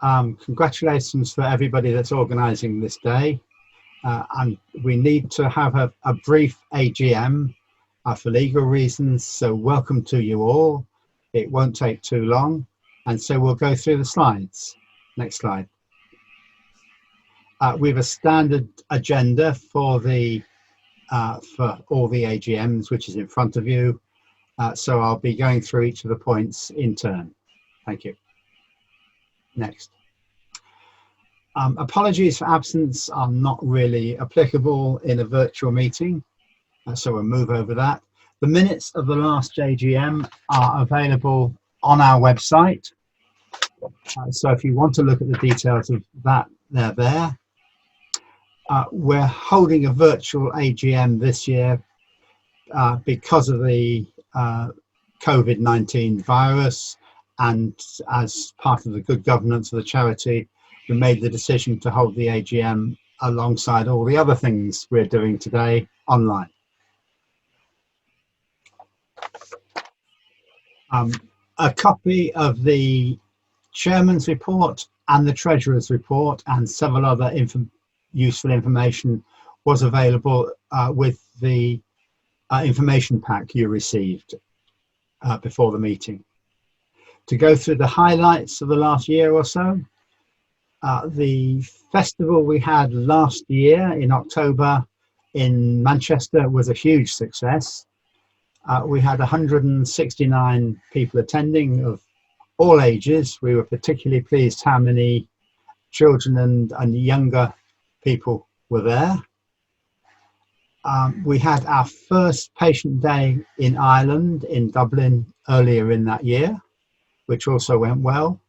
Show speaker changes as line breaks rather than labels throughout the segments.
Congratulations for everybody that's organising this day. And we need to have a brief AGM for legal reasons, so welcome to you all. It won't take too long, and so we'll go through the slides. Next slide. We have a standard agenda for all the AGMs, which is in front of you. So I'll be going through each of the points in turn. Thank you. Next. Apologies for absence are not really applicable in a virtual meeting, so we'll move over that. The minutes of the last AGM are available on our website. So if you want to look at the details of that, they're there. We're holding a virtual AGM this year because of the COVID-19 virus, and as part of the good governance of the charity, we made the decision to hold the AGM alongside all the other things we're doing today online. A copy of the Chairman's report and the Treasurer's report and several other useful information was available with the information pack you received before the meeting. To go through the highlights of the last year or so, the festival we had last year in October in Manchester was a huge success. We had 169 people attending of all ages. We were particularly pleased how many children and younger people were there. We had our first patient day in Ireland, in Dublin, earlier in that year, which also went well.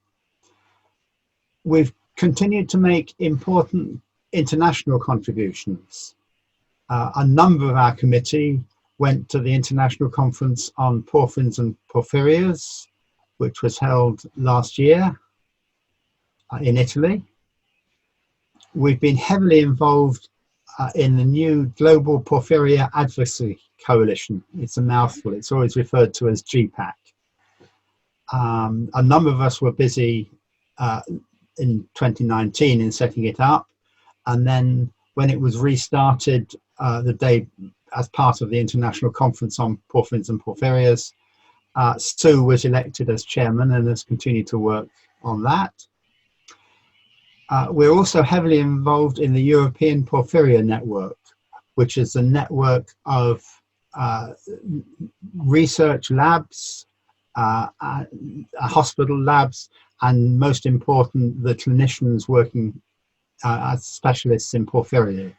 We've continued to make important international contributions. A number of our committee went to the International Conference on Porphyrins and Porphyrias, which was held last year in Italy. We've been heavily involved in the new Global Porphyria Advocacy Coalition. It's a mouthful, it's always referred to as GPAC. A number of us were busy in 2019 in setting it up, and then when it was restarted the day as part of the International Conference on Porphyrins and Porphyrias, Sue was elected as chairman and has continued to work on that. We're also heavily involved in the European Porphyria Network, which is a network of research labs, hospital labs, and most important, the clinicians working as specialists in porphyria.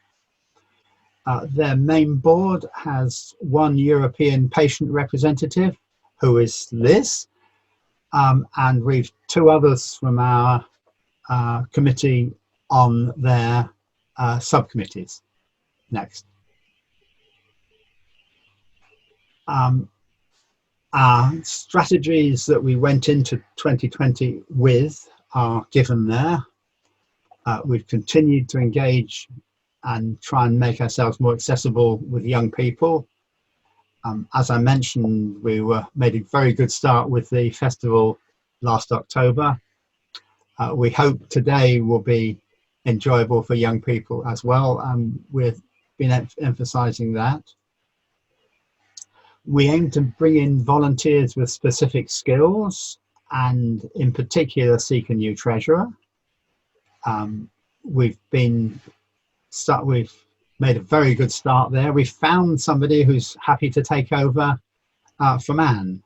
Their main board has one European patient representative, who is Liz, and we've two others from our committee on their subcommittees. Next. Our strategies that we went into 2020 with are given there. We've continued to engage and try and make ourselves more accessible with young people. As I mentioned, we made a very good start with the festival last October. We hope today will be enjoyable for young people as well, and we've been emphasising that. We aim to bring in volunteers with specific skills and in particular seek a new treasurer. We've made a very good start there. We found somebody who's happy to take over from Anne,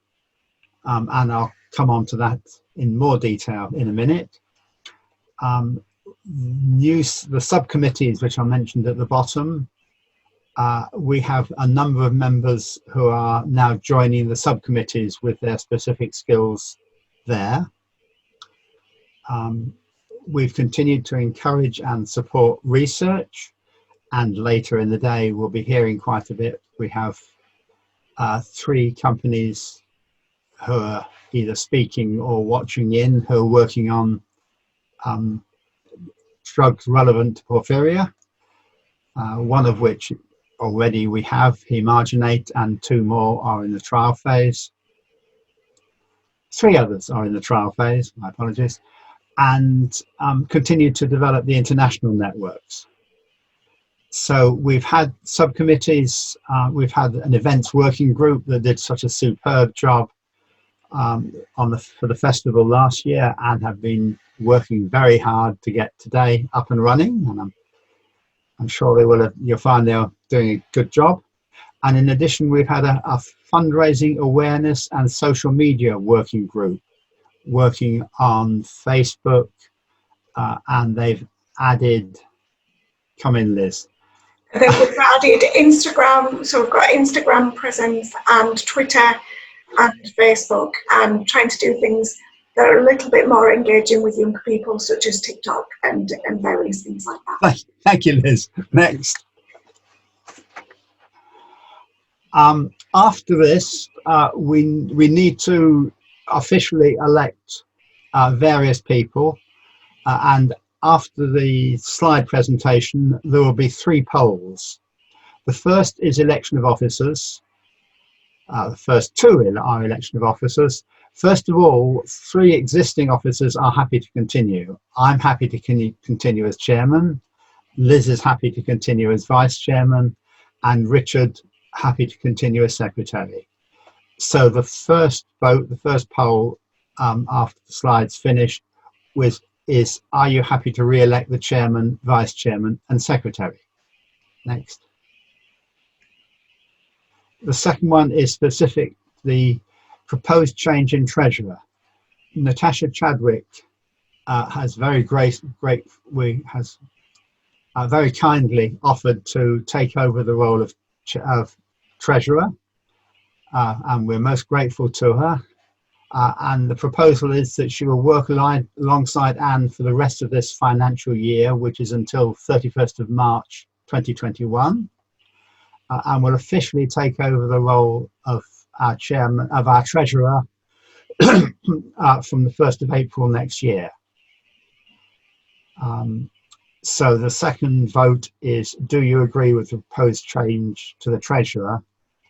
and I'll come on to that in more detail in a minute. The subcommittees, which I mentioned at the bottom, we have a number of members who are now joining the subcommittees with their specific skills there. We've continued to encourage and support research, and later in the day we'll be hearing quite a bit. We have 3 companies who are either speaking or watching in, who are working on drugs relevant to porphyria, one of which already we have, hemarginate, and 2 more are in the trial phase. 3 others are in the trial phase, my apologies. and continue to develop the international networks. So we've had subcommittees, we've had an events working group that did such a superb job for the festival last year, and have been working very hard to get today up and running, and I'm sure you'll find they're doing a good job. And in addition, we've had a fundraising awareness and social media working group working on Facebook, and they've added, come in, Liz.
Then we've added Instagram, so we've got Instagram presence and Twitter and Facebook, and trying to do things that are a little bit more engaging with young people, such as TikTok and various things like that.
Thank you, Liz. Next. After this, we need to officially elect various people, and after the slide presentation, there will be 3 polls. The first is election of officers. The first 2 are election of officers. First of all, 3 existing officers are happy to continue. I'm happy to continue as chairman. Liz is happy to continue as vice chairman, and Richard happy to continue as secretary. So the first vote, the first poll after the slides finished is, are you happy to re-elect the chairman, vice chairman and secretary? Next. The second one is specific, the proposed change in treasurer. Natasha Chadwick has very very kindly offered to take over the role of treasurer, and we're most grateful to her. And the proposal is that she will work alongside Anne for the rest of this financial year, which is until 31st of March 2021, and will officially take over the role of our treasurer from the 1st of April next year. So the second vote is, do you agree with the proposed change to the treasurer,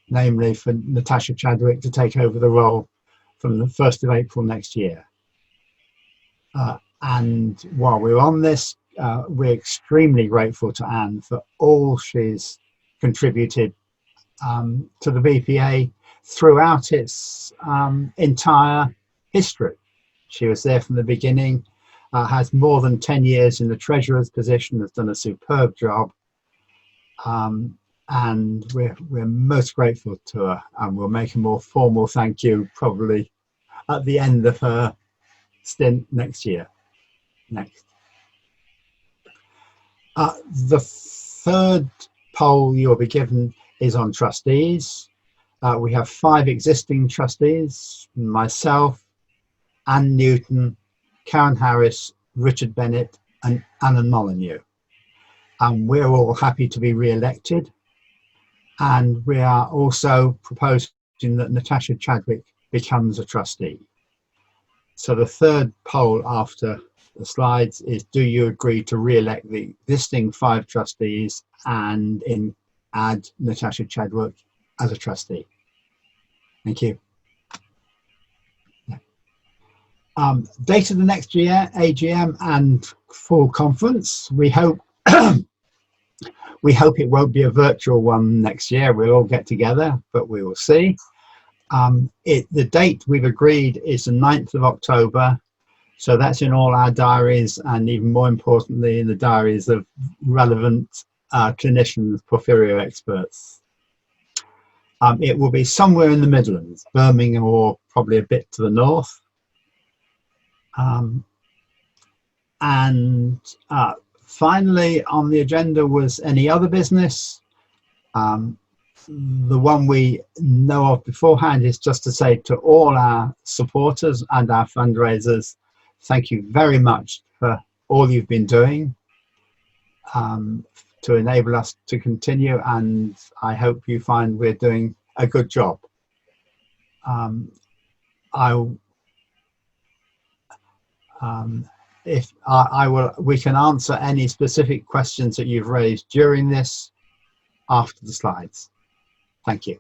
namely for Natasha Chadwick to take over the role from the 1st of April next year? And while we're on this, we're extremely grateful to Anne for all she's contributed to the BPA throughout its entire history. She was there from the beginning, has more than 10 years in the treasurer's position, has done a superb job, and we're most grateful to her, and we'll make a more formal thank you probably at the end of her stint next year. Next. The third poll you'll be given is on trustees. We have 5 existing trustees: myself, Anne Newton, Karen Harris, Richard Bennett and Anna Molyneux. And we're all happy to be re-elected. And we are also proposing that Natasha Chadwick becomes a trustee. So the third poll after the slides is, do you agree to re-elect the existing 5 trustees and add Natasha Chadwick as a trustee? Thank you. Date of the next year, AGM and full conference. We hope it won't be a virtual one next year. We'll all get together, but we will see. The date we've agreed is the 9th of October. So that's in all our diaries, and even more importantly, in the diaries of relevant clinicians, porphyrio experts. It will be somewhere in the Midlands, Birmingham, or probably a bit to the north. Finally on the agenda was any other business. The one we know of beforehand is just to say to all our supporters and our fundraisers, thank you very much for all you've been doing to enable us to continue, and I hope you find we're doing a good job. We can answer any specific questions that you've raised during this after the slides. Thank you.